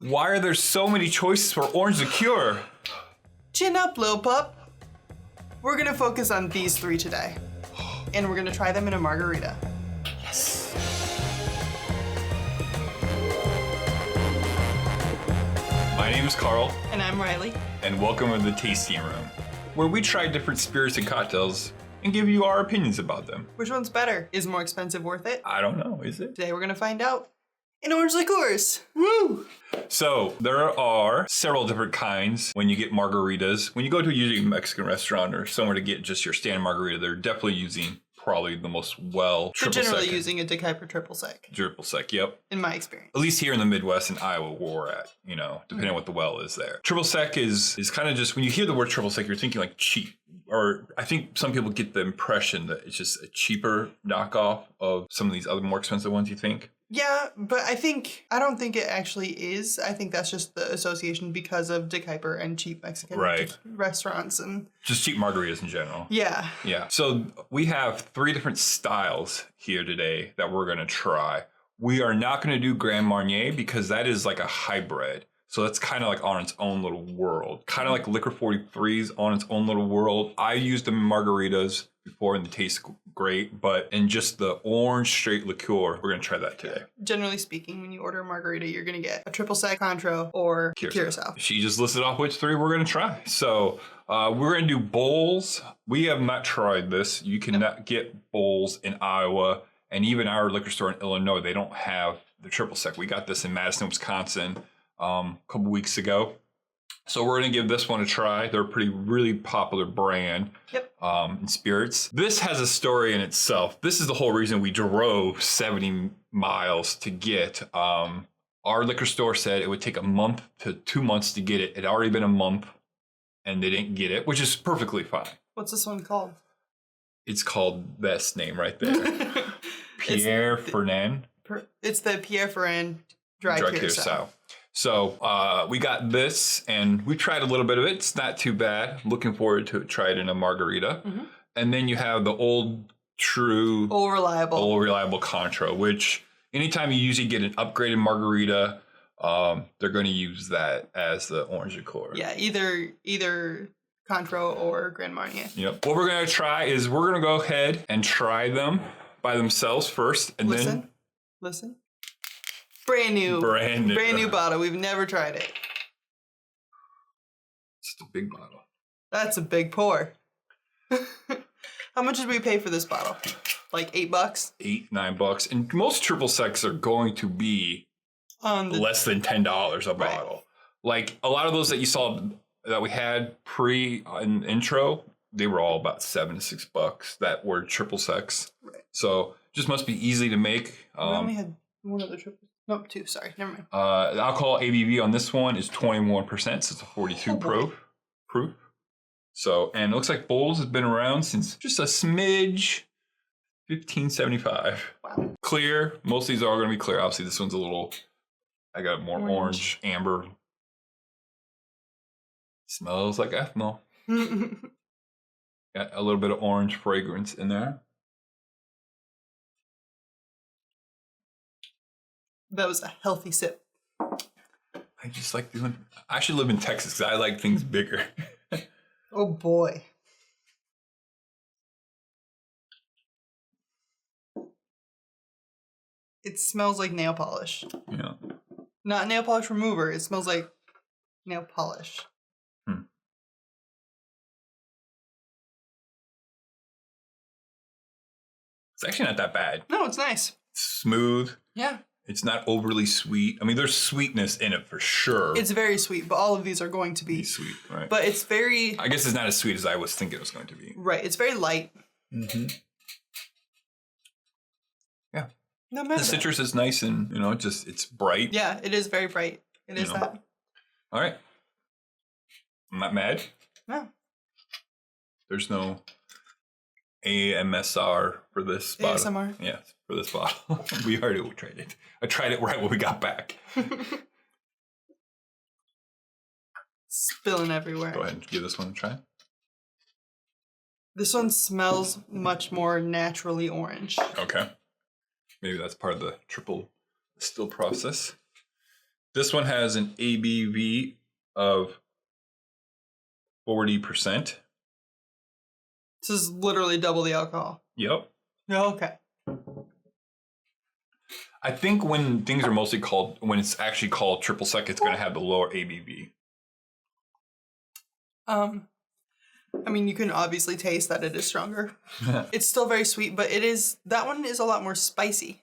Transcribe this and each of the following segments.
Why are there so many choices for orange liqueur? Chin up, Lil Pup. We're gonna focus on these 3 today. And we're gonna try them in a margarita. Yes. My name is Carl. And I'm Riley. And welcome to the Tasting Room, where we try different spirits and cocktails and give you our opinions about them. Which one's better? Is more expensive worth it? I don't know, is it? Today we're gonna find out in orange liqueurs. Woo! So there are several different kinds when you get margaritas. When you go to usually a Mexican restaurant or somewhere to get just your standard margarita, they're definitely using probably the most They're triple generally sec. using a Dechyper Triple Sec. Triple sec, yep. In my experience. At least here in the Midwest and Iowa where we're at, you know, depending on what the well is there. Triple sec is kind of just, when you hear the word triple sec, you're thinking like cheap. Or I think some people get the impression that it's just a cheaper knockoff of some of these other more expensive ones, you think? Yeah, but I don't think it actually is. I think that's just the association because of Dechyper and cheap Mexican restaurants and just cheap margaritas in general. Yeah. Yeah. So we have 3 different styles here today that we're going to try. We are not going to do Grand Marnier because that is like a hybrid. So that's kind of like on its own little world. Kind of like Liquor 43's on its own little world. I used them in margaritas before and they taste great, but in just the orange straight liqueur, we're going to try that today. Generally speaking, when you order a margarita, you're going to get a triple sec, Cointreau, or Curacao. She just listed off which 3 we're going to try. So we're going to do Bols. We have not tried this. You cannot get Bols in Iowa, and even our liquor store in Illinois, they don't have the triple sec. We got this in Madison, Wisconsin a couple weeks ago. So we're going to give this one a try. They're a really popular brand in spirits. This has a story in itself. This is the whole reason we drove 70 miles to get. Our liquor store said it would take a month to 2 months to get it. It had already been a month and they didn't get it, which is perfectly fine. What's this one called? It's called this name right there. Pierre Ferrand. It's the Pierre Ferrand Dry Curacao. So we got this, and we tried a little bit of it. It's not too bad. Looking forward to try it in a margarita. And then you have the old reliable Cointreau, which anytime you usually get an upgraded margarita, they're going to use that as the orange liqueur. Yeah, either Cointreau or Grand Marnier. Yep. What we're going to try is we're going to go ahead and try them by themselves first, and Listen. Brand new bottle. We've never tried it. It's a big bottle. That's a big pour. How much did we pay for this bottle? Like $8? $8-9. And most triple secs are going to be less than $10 a bottle. Like a lot of those that you saw that we had in intro, they were all about $7 to $6 that were triple secs. Right. So just must be easy to make. We only had one other triple. No, 2. Sorry, never mind. The alcohol ABV on this one is 21%, so it's a 42 proof. So, and it looks like Bols has been around since just a smidge, 1575. Wow. Clear. Most of these are going to be clear. Obviously, this one's a little. I got more orange amber. Smells like ethanol. Got a little bit of orange fragrance in there. That was a healthy sip. I just like doing. I should live in Texas because I like things bigger. Oh boy. It smells like nail polish. Yeah. Not nail polish remover. It smells like nail polish. It's actually not that bad. No, it's nice. It's smooth. Yeah. It's not overly sweet. I mean, there's sweetness in it for sure. It's very sweet, but all of these are going to be sweet, right? But it's very. I guess it's not as sweet as I was thinking it was going to be. Right. It's very light. Yeah. Not mad. The citrus is nice and, it's bright. Yeah, it is very bright. It is that. All right. I'm not mad. No. There's no AMSR for this bottle. ASMR? Yeah, for this bottle. We already tried it. I tried it right when we got back. Spilling everywhere. Go ahead and give this one a try. This one smells much more naturally orange. Okay. Maybe that's part of the triple still process. This one has an ABV of 40%. This is literally double the alcohol. Yep. Okay. I think when things are mostly called, when it's actually called triple sec, it's going to have the lower ABV. I mean, you can obviously taste that it is stronger. It's still very sweet, but that one is a lot more spicy.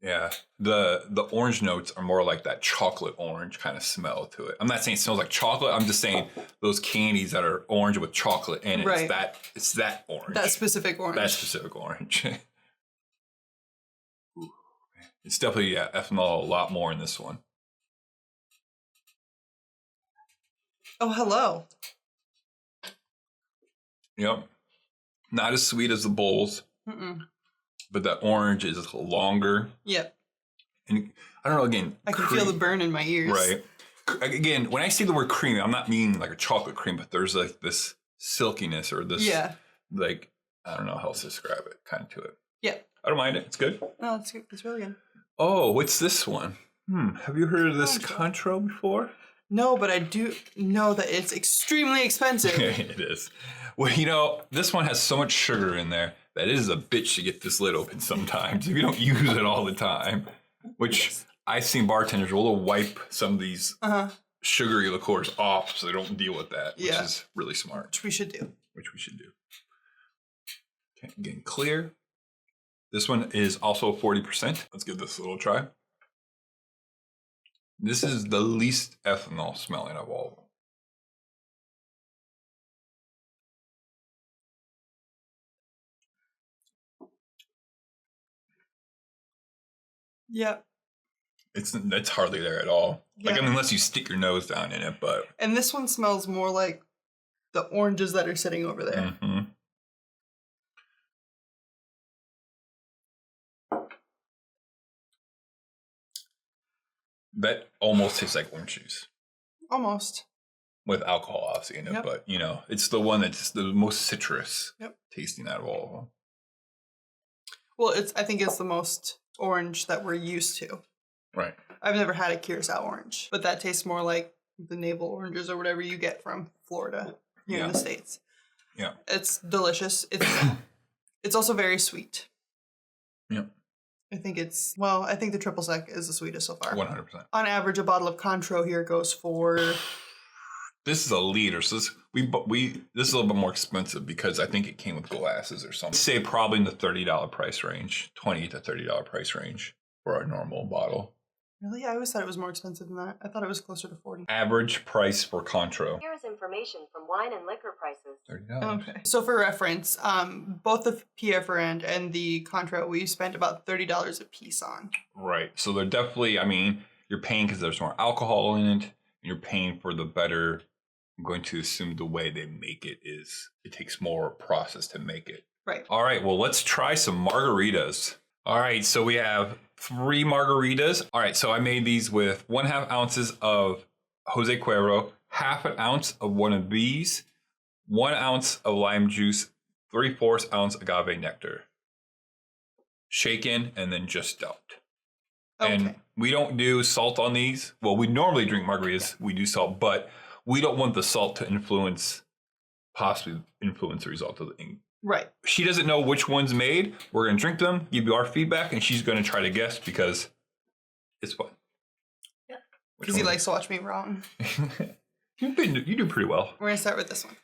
Yeah, the orange notes are more like that chocolate orange kind of smell to it. I'm not saying it smells like chocolate. I'm just saying those candies that are orange with chocolate in it. Right. It's that orange. That specific orange. That specific orange. It's definitely ethanol a lot more in this one. Oh, hello. Yep. Not as sweet as the Bols. But that orange is longer. Yep. And I don't know, again. I can feel the burn in my ears. Right. Again, when I say the word creamy, I'm not meaning like a chocolate cream, but there's like this silkiness or this, like, I don't know how else to describe it, kind of to it. Yeah. I don't mind it. It's good. No, it's good. It's really good. Oh, what's this one? Have you heard of this Cointreau before? No, but I do know that it's extremely expensive. It is. Well, you know, this one has so much sugar in there that it is a bitch to get this lid open sometimes if you don't use it all the time. Which I've seen bartenders will wipe some of these sugary liqueurs off so they don't deal with that, which is really smart. Which we should do. Okay, again, clear. This one is also 40%. Let's give this a little try. This is the least ethanol smelling of all of them. Yep. It's hardly there at all. Yeah. Like, I mean, unless you stick your nose down in it, but. And this one smells more like the oranges that are sitting over there. That almost tastes like orange juice. Almost. With alcohol, obviously, in it, but, you know, it's the one that's the most citrus tasting out of all of them. Well, I think it's the most orange that we're used to. Right. I've never had a Curacao orange, but that tastes more like the navel oranges or whatever you get from Florida here in the States. Yeah. It's delicious. It's also very sweet. Yeah. I think the triple sec is the sweetest so far. 100%. On average, a bottle of Cointreau here goes for... This is a liter, so this is a little bit more expensive because I think it came with glasses or something. I'd say probably in the $30 price range, $20 to $30 price range for a normal bottle. Really? I always thought it was more expensive than that. I thought it was closer to $40. Average price for Cointreau. Here is information from wine and liquor prices. $30. Okay. So for reference, both the Pierre Ferrand and the Cointreau we spent about $30 a piece on. Right. So they're definitely, I mean, you're paying because there's more alcohol in it, and you're paying for the better. I'm going to assume the way they make it is it takes more process to make it. Right. All right. Well, let's try some margaritas. All right. So we have 3 margaritas. All right. So I made these with 1/2 ounces of Jose Cuervo, 1/2 ounce of one of these, 1 ounce of lime juice, 3/4 ounce agave nectar. Shaken and then just dumped. Okay. And we don't do salt on these. Well, we normally drink margaritas. We do salt, but we don't want the salt to possibly influence the result of the ink. Right. She doesn't know which one's made. We're going to drink them, give you our feedback, and she's going to try to guess because it's fun. Yeah. Because he likes to watch me wrong. You do pretty well. We're going to start with this one.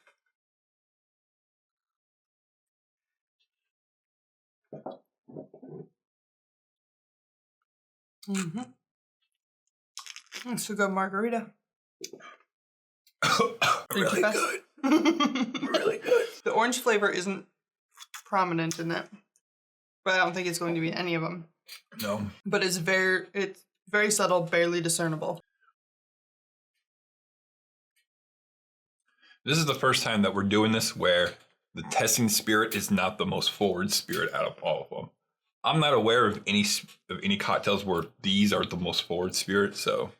It's a good margarita. Really good. Really good. The orange flavor isn't prominent in it, but I don't think it's going to be in any of them. No. But it's very subtle, barely discernible. This is the first time that we're doing this where the testing spirit is not the most forward spirit out of all of them. I'm not aware of any cocktails where these are the most forward spirit, so.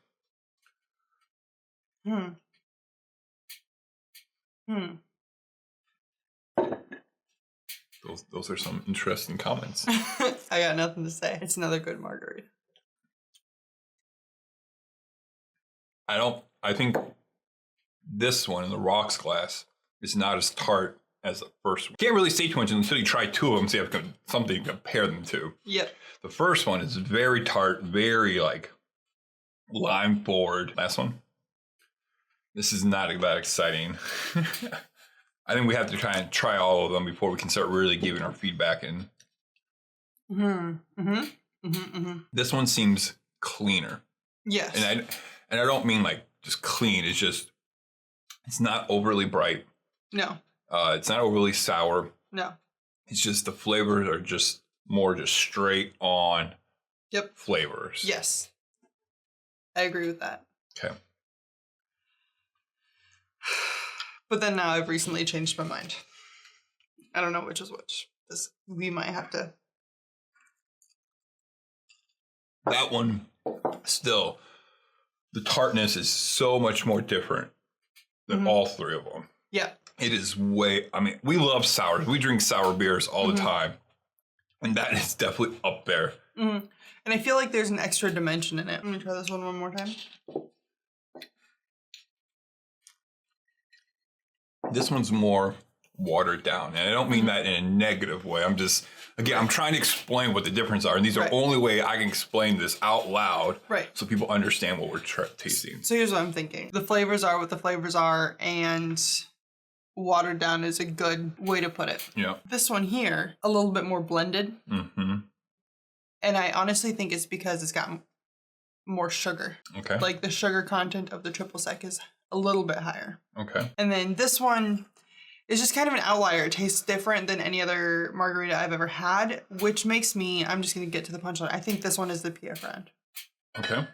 Those are some interesting comments. I got nothing to say. It's another good margarita. I think this one in the rocks glass is not as tart as the first one. Can't really say too much until you try two of them, so you have something to compare them to. Yep. The first one is very tart, very like lime forward. Last one. This is not that exciting. I think we have to try all of them before we can start really giving our feedback. And this one seems cleaner. Yes. And I don't mean like just clean. It's just it's not overly bright. No. It's not overly sour. No. It's just the flavors are just more just straight on. Yep. Flavors. Yes. I agree with that. Okay. But then now I've recently changed my mind. I don't know which is which. We might have to. That one, still, the tartness is so much more different than all three of them. Yeah. It is I mean, we love sours. We drink sour beers all the time. And that is definitely up there. And I feel like there's an extra dimension in it. Let me try this one more time. This one's more watered down. And I don't mean that in a negative way. I'm trying to explain what the differences are. And these are the only way I can explain this out loud. Right. So people understand what we're tasting. So here's what I'm thinking. The flavors are what the flavors are. And watered down is a good way to put it. Yeah. This one here, a little bit more blended. Mm-hmm. And I honestly think it's because it's got more sugar. Okay. Like the sugar content of the triple sec is a little bit higher. Okay. And then this one is just kind of an outlier. It tastes different than any other margarita I've ever had, which makes me, I'm just going to get to the punchline. I think this one is the Pierre Ferrand. Okay.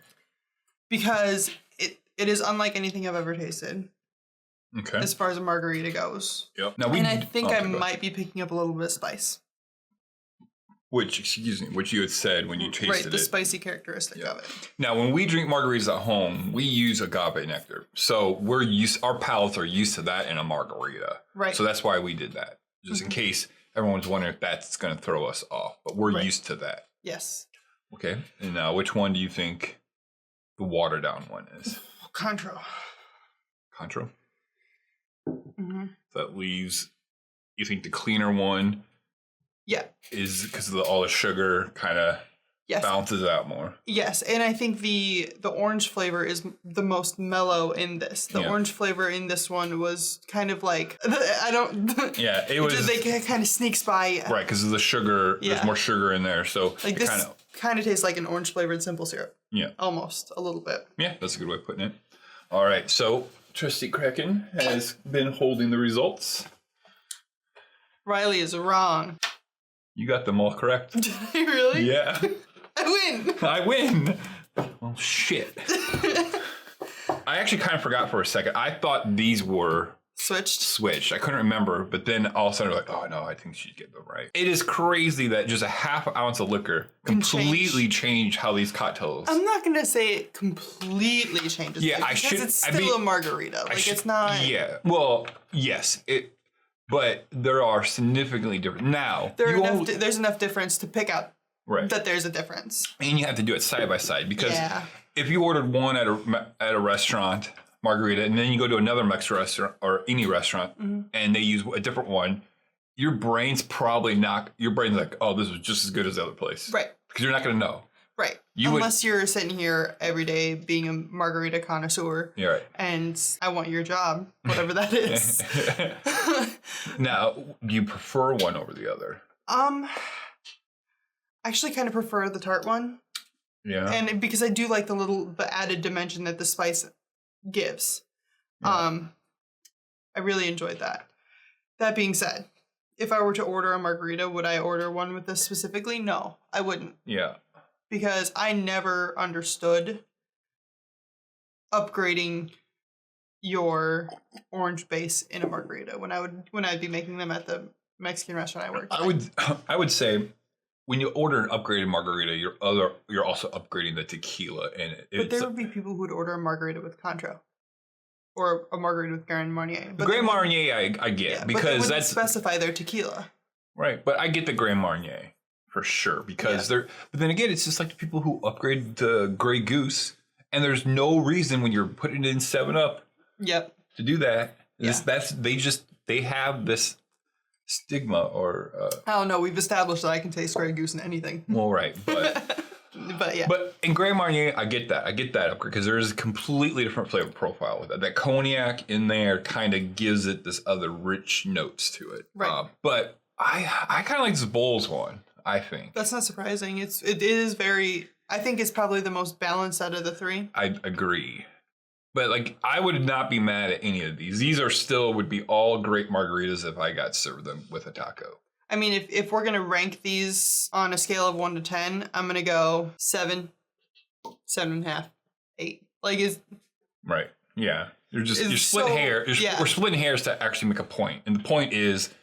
Because it is unlike anything I've ever tasted. Okay. As far as a margarita goes. Yep. Now I think I might be picking up a little bit of spice. Which you had said when you tasted it. Right, the spicy characteristic of it. Now, when we drink margaritas at home, we use agave nectar. So our palates are used to that in a margarita. Right. So that's why we did that. Just in case everyone's wondering if that's going to throw us off. But we're used to that. Yes. Okay. And now, which one do you think the watered down one is? Cointreau. Cointreau? Mm-hmm. That leaves, you think the cleaner one... Yeah. Is because of all the sugar kind of balances out more. Yes, and I think the orange flavor is the most mellow in this. The orange flavor in this one was kind of like, I don't... Yeah, it was... They kind of sneaks by. Right, because of the sugar. Yeah. There's more sugar in there, so like this kind of tastes like an orange flavored simple syrup. Yeah. Almost, a little bit. Yeah, that's a good way of putting it. All right, so Trustee Kraken has been holding the results. Riley is wrong. You got them all correct. Did I really? Yeah. I win. Well, shit. I actually kind of forgot for a second. I thought these were switched. I couldn't remember, but then all of a sudden, like, oh no, I think she'd get them right. It is crazy that just a half ounce of liquor completely changed how these cocktails. I'm not gonna say it completely changes. Yeah, because it's still a margarita. It's not. Yeah. Well, yes. But there are significantly different. Now, there's enough difference to pick out that there's a difference. And you have to do it side by side because if you ordered one at a restaurant, margarita, and then you go to another Mexican restaurant or any restaurant and they use a different one, your brain's like, oh, this was just as good as the other place. Right. Because you're not going to know. Right. Unless you're sitting here every day being a margarita connoisseur. Yeah, right. And I want your job, whatever that is. Now, do you prefer one over the other? I actually kind of prefer the tart one. Yeah. And because I do like the added dimension that the spice gives. Yeah. I really enjoyed that. That being said, if I were to order a margarita, would I order one with this specifically? No, I wouldn't. Yeah. Because I never understood upgrading your orange base in a margarita when I'd be making them at the Mexican restaurant I worked at. I would say when you order an upgraded margarita, you're also upgrading the tequila in it. But there would be people who would order a margarita with Cointreau. Or a margarita with Grand Marnier. But Grand Marnier I get because that's specify their tequila. Right, but I get the Grand Marnier. For sure, because but then again, it's just like the people who upgrade the Grey Goose And there's no reason when you're putting it in 7-Up to do that. They have this stigma or... I don't know. We've established that I can taste Grey Goose in anything. Well, right. But... But yeah. But in Grand Marnier, I get that upgrade because there is a completely different flavor profile with it. That cognac in there kind of gives it this other rich notes to it. Right. But I kind of like this Bols one, I think. That's not surprising. It is very... I think it's probably the most balanced out of the three. I agree. But like, I would not be mad at any of these. These are still would be all great margaritas if I got served them with a taco. I mean, if we're going to rank these on a scale of 1 to 10, I'm going to go 7, 7.5, 8. Like, is... Right. Yeah. You're splitting hairs. We're splitting hairs to actually make a point. And the point is,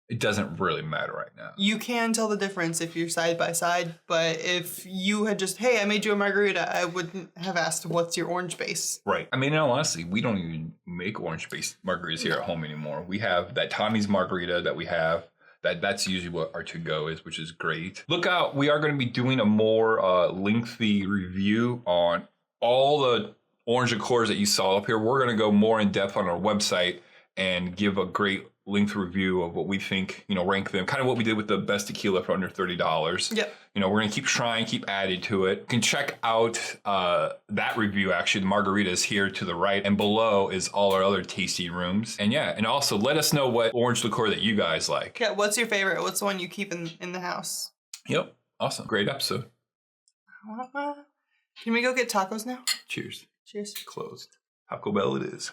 it doesn't really matter right now. You can tell the difference if you're side by side, but if you had just, hey, I made you a margarita, I wouldn't have asked what's your orange base. Right. I mean, in all honesty, we don't even make orange-based margaritas here at home anymore. We have that Tommy's margarita that we have. That's usually what our to-go is, which is great. Look out, we are going to be doing a more lengthy review on all the orange liqueurs that you saw up here. We're going to go more in depth on our website and give a great length review of what we think, rank them. Kind of what we did with the best tequila for under $30. Yep. We're going to keep adding to it. You can check out that review, actually. The margarita is here to the right. And below is all our other tasting rooms. And and also let us know what orange liqueur that you guys like. Yeah, what's your favorite? What's the one you keep in the house? Yep. Awesome. Great episode. Can we go get tacos now? Cheers. Cheers. Closed. Taco Bell it is.